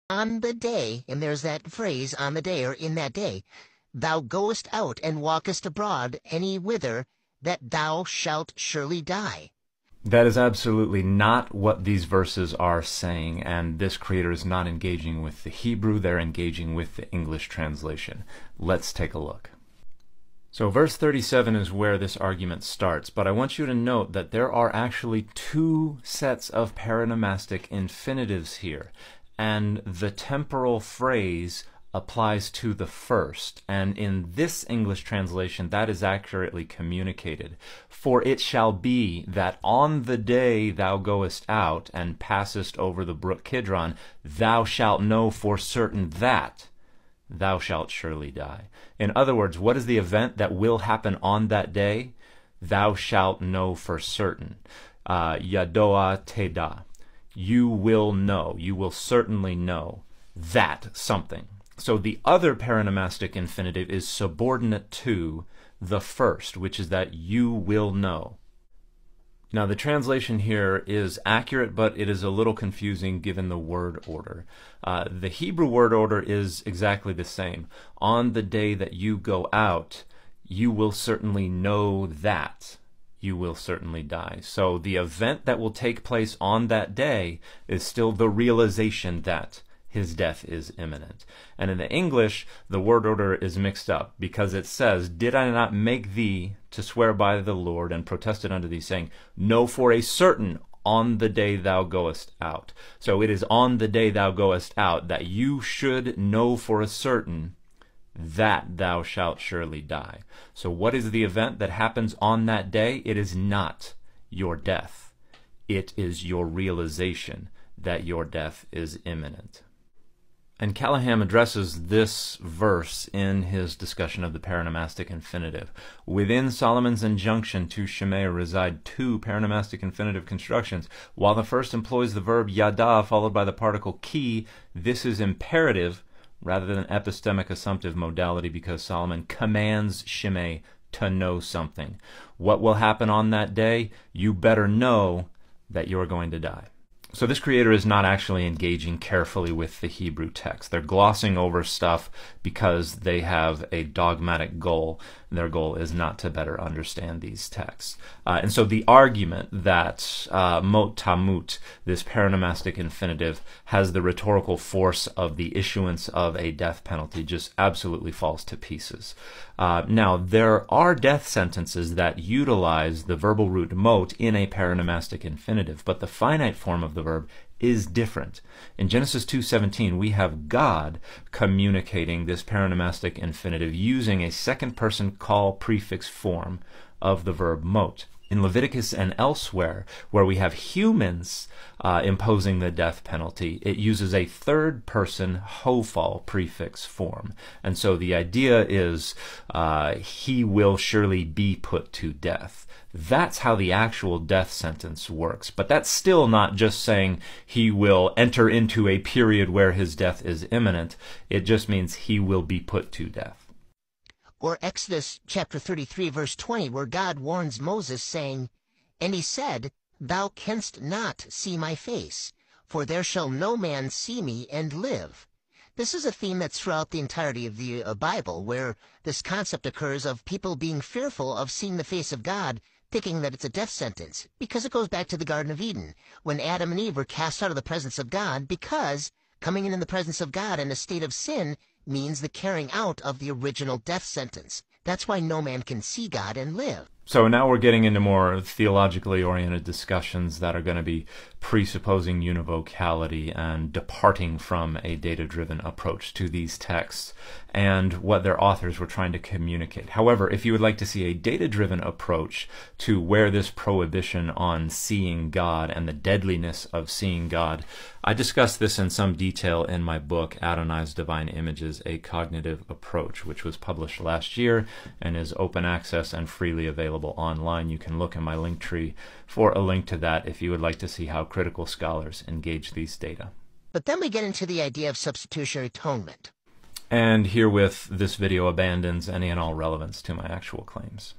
On the day, and there's that phrase, on the day, or in that day, thou goest out and walkest abroad any whither, that thou shalt surely die. That is absolutely not what these verses are saying, and this creator is not engaging with the Hebrew, they're engaging with the English translation. Let's take a look. So verse 37 is where this argument starts, but I want you to note that there are actually two sets of paranormastic infinitives here, and the temporal phrase applies to the first, and in this English translation that is accurately communicated. For it shall be that on the day thou goest out and passest over the brook Kidron, thou shalt know for certain that thou shalt surely die. In other words, what is the event that will happen on that day? Thou shalt know for certain. Yadoa teda. You will know, you will certainly know that something. So the other paranormastic infinitive is subordinate to the first, which is that you will know. Now the translation here is accurate, but it is a little confusing given the word order. The Hebrew word order is exactly the same. On the day that you go out, you will certainly know that you will certainly die. So the event that will take place on that day is still the realization that his death is imminent. And in the English, the word order is mixed up because it says, did I not make thee to swear by the Lord and protested unto thee, saying, know for a certain on the day thou goest out. So it is on the day thou goest out that you should know for a certain that thou shalt surely die. So what is the event that happens on that day? It is not your death. It is your realization that your death is imminent. And Callahan addresses this verse in his discussion of the paranormastic infinitive. Within Solomon's injunction to Shemaiah reside two paranormastic infinitive constructions. While the first employs the verb yada followed by the particle ki, this is imperative rather than epistemic assumptive modality because Solomon commands Shimei to know something. What will happen on that day? You better know that you're going to die. So this creator is not actually engaging carefully with the Hebrew text. They're glossing over stuff because they have a dogmatic goal. Their goal is not to better understand these texts. And so the argument that mot tamut, this paranormastic infinitive, has the rhetorical force of the issuance of a death penalty just absolutely falls to pieces. Now, there are death sentences that utilize the verbal root mot in a paranormastic infinitive, but the finite form of the verb is different. In Genesis 2:17, we have God communicating this paranormastic infinitive using a second-person call prefix form of the verb mot. In Leviticus and elsewhere, where we have humans imposing the death penalty, it uses a third-person hofal prefix form. And so the idea is he will surely be put to death. That's how the actual death sentence works. But that's still not just saying he will enter into a period where his death is imminent. It just means he will be put to death. Or Exodus chapter 33, verse 20, where God warns Moses, saying, and he said, thou canst not see my face, for there shall no man see me and live. This is a theme that's throughout the entirety of the Bible, where this concept occurs of people being fearful of seeing the face of God, thinking that it's a death sentence, because it goes back to the Garden of Eden, when Adam and Eve were cast out of the presence of God, because coming in the presence of God in a state of sin means the carrying out of the original death sentence. That's why no man can see God and live. So now we're getting into more theologically oriented discussions that are going to be presupposing univocality and departing from a data-driven approach to these texts and what their authors were trying to communicate. However, if you would like to see a data-driven approach to where this prohibition on seeing God and the deadliness of seeing God, I discuss this in some detail in my book, Adonai's Divine Images, A Cognitive Approach, which was published last year and is open access and freely available online. You can look in my link tree for a link to that if you would like to see how critical scholars engage these data. But then we get into the idea of substitutionary atonement. And herewith, this video abandons any and all relevance to my actual claims.